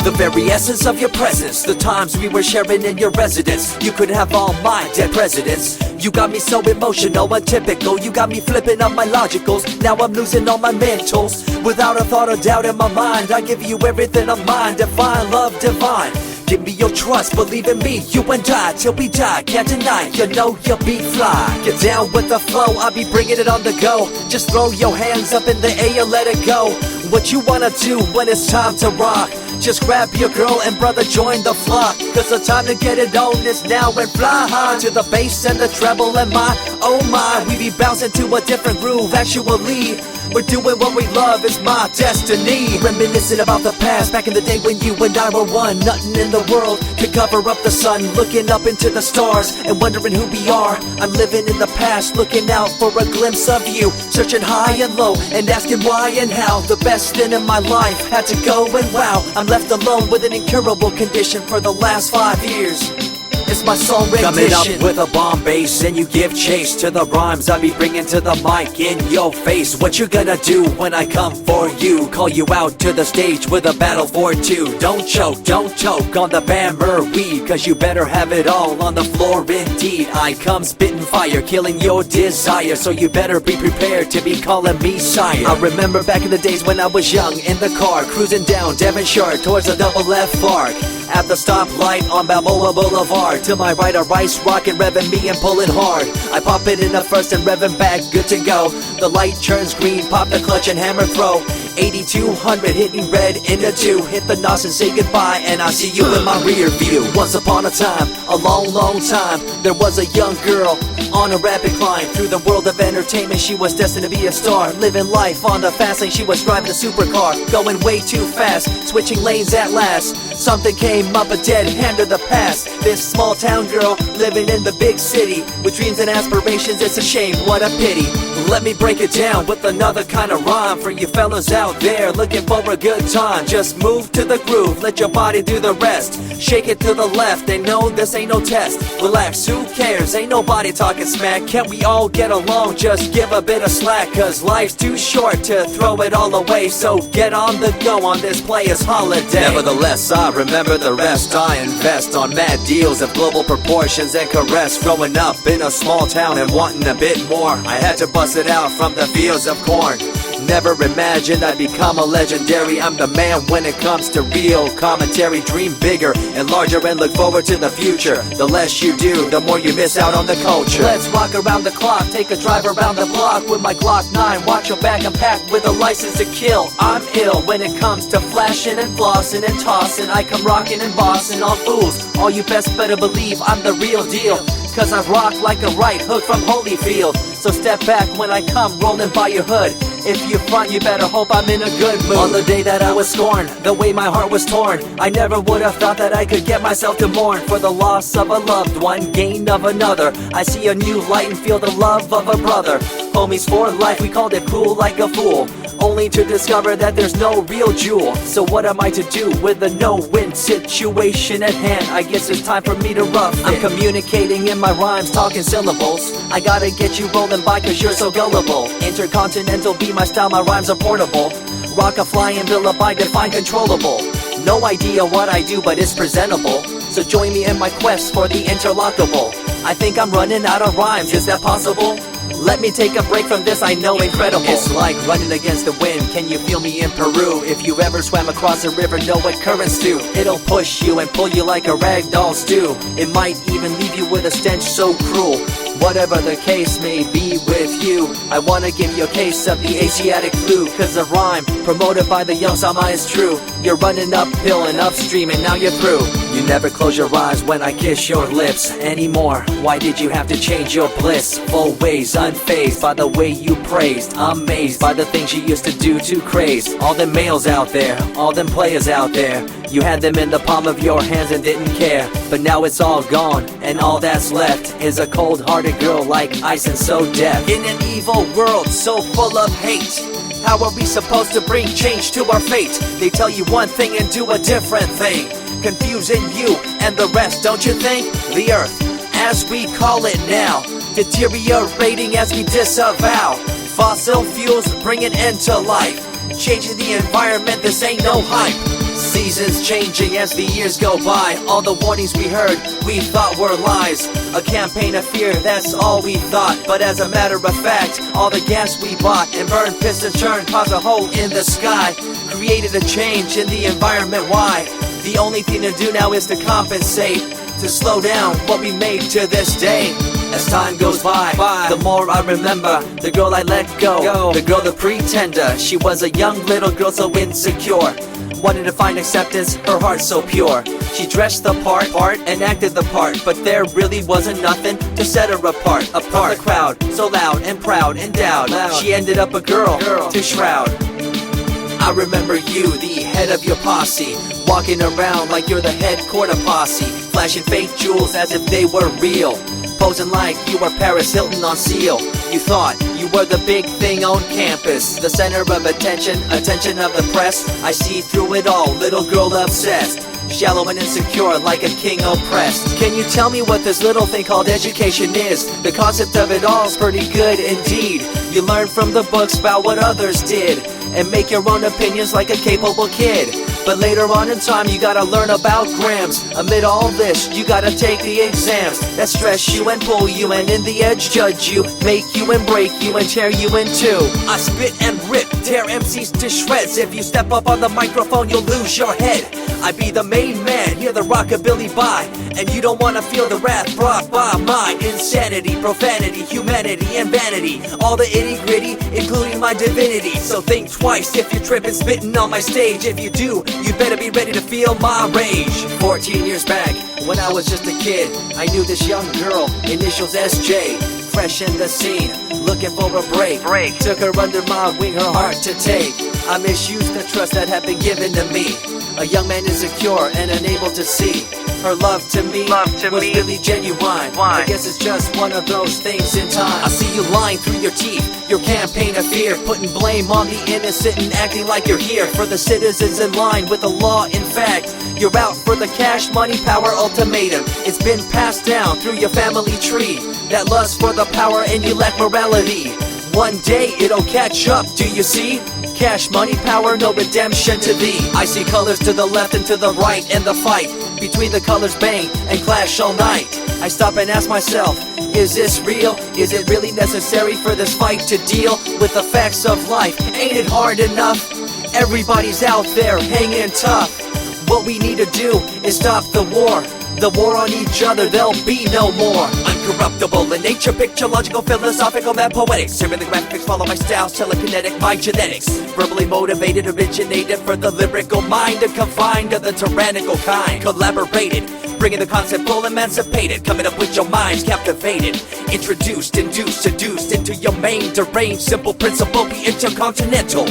The very essence of your presence, the times we were sharing in your residence. You could have all my dead presidents. You got me so emotional, untypical. You got me flipping up my logicals. Now I'm losing all my mentals. Without a thought or doubt in my mind, I give you everything of mine. Divine love, divine. Give me your trust, believe in me, you and I, till we die, can't deny, you know you'll be fly. Get down with the flow, I'll be bringing it on the go. Just throw your hands up in the air, let it go. What you wanna do when it's time to rock? Just grab your girl and brother, join the flock. Cause the time to get it on is now and fly high. To the bass and the treble and my, oh my. We be bouncing to a different groove, actually. We're doing what we love, it's my destiny. Reminiscing about the past, back in the day when you and I were one. Nothing in the world could cover up the sun. Looking up into the stars and wondering who we are. I'm living in the past, looking out for a glimpse of you. Searching high and low and asking why and how. The best thing in my life had to go and wow. I'm left alone with an incurable condition for the last 5 years. It's my song rendition. Coming up with a bomb bass and you give chase to the rhymes I be bringing to the mic in your face. What you gonna do when I come for you? Call you out to the stage with a battle for two. Don't choke on the bammer weed, cause you better have it all on the floor indeed. I come spitting fire, killing your desire, so you better be prepared to be calling me sire. I remember back in the days when I was young, in the car, cruising down Devonshire towards the double F arc. At the stoplight on Balboa Boulevard, to my right a rice rocket revving me and pulling hard. I pop it in the first and revving back, good to go. The light turns green, pop the clutch and hammer throw. 8200 hitting red in the 2. Hit the NOS and say goodbye, and I see you in my rear view. Once upon a time, a long time, there was a young girl on a rapid climb through the world of entertainment. She was destined to be a star, living life on the fast lane. She was driving a supercar, going way too fast, switching lanes at last. Something came up, a dead hand of the past. This small town girl living in the big city with dreams and aspirations. It's a shame, what a pity. Let me break it down with another kind of rhyme for you fellas out there looking for a good time. Just move to the groove, let your body do the rest. Shake it to the left, they know this ain't no test. Relax, who cares, ain't nobody talking smack. Can't we all get along, just give a bit of slack. Cause life's too short to throw it all away, so get on the go on this player's holiday. Nevertheless, I remember the rest. I invest on mad deals of global proportions and caress. Growing up in a small town and wanting a bit more, I had to bust it out from the fields of corn. Never imagined I'd become a legendary. I'm the man when it comes to real commentary. Dream bigger and larger and look forward to the future. The less you do, the more you miss out on the culture. Let's rock around the clock, take a drive around the block with my Glock 9. Watch your back, I'm packed with a license to kill. I'm ill when it comes to flashing and flossing and tossing. I come rocking and bossing on fools. All you best better believe I'm the real deal, cause I rock like a right hook from Holyfield. So step back when I come rolling by your hood. If you front, you better hope I'm in a good mood. On the day that I was scorned, the way my heart was torn, I never would have thought that I could get myself to mourn for the loss of a loved one, gain of another. I see a new light and feel the love of a brother. Homies for life, we called it cool like a fool, only to discover that there's no real jewel. So what am I to do with a no-win situation at hand? I guess it's time for me to rough it. I'm communicating in my rhymes, talking syllables. I gotta get you rolling by cause you're so gullible. Intercontinental be my style, my rhymes are portable. Rock a flying villa by define controllable. No idea what I do, but it's presentable. So join me in my quest for the interlockable. I think I'm running out of rhymes, is that possible? Let me take a break from this, I know incredible. It's like running against the wind, can you feel me in Peru? If you ever swam across a river, know what currents do. It'll push you and pull you like a ragdoll stew. It might even leave you with a stench so cruel. Whatever the case may be with you, I wanna give you a case of the Asiatic flu. Cause the rhyme promoted by the young Sama is true. You're running uphill and upstream and now you're through. You never close your eyes when I kiss your lips anymore. Why did you have to change your bliss? Full ways, unfazed by the way you praised. Amazed by the things you used to do to craze. All them males out there, all them players out there, you had them in the palm of your hands and didn't care. But now it's all gone, and all that's left is a cold-hearted girl like ice and so deaf. In an evil world so full of hate, how are we supposed to bring change to our fate? They tell you one thing and do a different thing, confusing you and the rest, don't you think? The earth, as we call it now, deteriorating as we disavow. Fossil fuels bring an end to life, changing the environment, this ain't no hype. Seasons changing as the years go by. All the warnings we heard, we thought were lies. A campaign of fear, that's all we thought. But as a matter of fact, all the gas we bought and burned, pissed and churned caused a hole in the sky. Created a change in the environment, why? The only thing to do now is to compensate, to slow down what we made to this day. As time goes by, the more I remember the girl I let go, the girl, the pretender. She was a young little girl so insecure, wanted to find acceptance, her heart so pure. She dressed the part and acted the part, but there really wasn't nothing to set her apart from the crowd, so loud and proud, endowed. She ended up a girl to shroud. I remember you, the head of your posse, walking around like you're the head quarter posse, flashing fake jewels as if they were real, posing like you were Paris Hilton on seal. You thought you were the big thing on campus, the center of attention of the press. I see through it all, little girl obsessed, shallow and insecure like a king oppressed. Can you tell me what this little thing called education is? The concept of it all's pretty good indeed. You learn from the books about what others did and make your own opinions like a capable kid. But later on in time you gotta learn about grams. Amid all this you gotta take the exams that stress you and pull you, and in the edge judge you, make you and break you and tear you in two. I spit and rip, tear MCs to shreds. If you step up on the microphone you'll lose your head. I be the main man, hear the rockabilly by, and you don't wanna feel the wrath brought by my insanity, profanity, humanity, and vanity. All the itty gritty, including my divinity. So think twice if you're tripping, spitting on my stage. If you do, you better be ready to feel my rage. 14 years back, when I was just a kid, I knew this young girl, initials SJ, fresh in the scene, looking for a break. Took her under my wing, her heart to take. I misused the trust that had been given to me. A young man insecure and unable to see her love to me was really genuine. I guess it's just one of those things in time. I see you lying through your teeth, your campaign of fear, putting blame on the innocent and acting like you're here for the citizens in line with the law. In fact, you're out for the cash, money, power ultimatum. It's been passed down through your family tree, that lust for the power and you lack morality. One day it'll catch up, do you see? Cash, money, power, no redemption to thee. I see colors to the left and to the right, and the fight between the colors bang and clash all night. I stop and ask myself, is this real? Is it really necessary for this fight to deal with the facts of life? Ain't it hard enough? Everybody's out there hanging tough. What we need to do is stop the war on each other, there'll be no more. Uncorruptible in nature, picture, logical, philosophical, mad poetic. Serving the graphics, follow my style, telekinetic, my genetics. Verbally motivated, originated for the lyrical mind, and confined to the tyrannical kind. Collaborated, bringing the concept full emancipated, coming up with your minds captivated. Introduced, induced, seduced into your main deranged, simple principle, be intercontinental.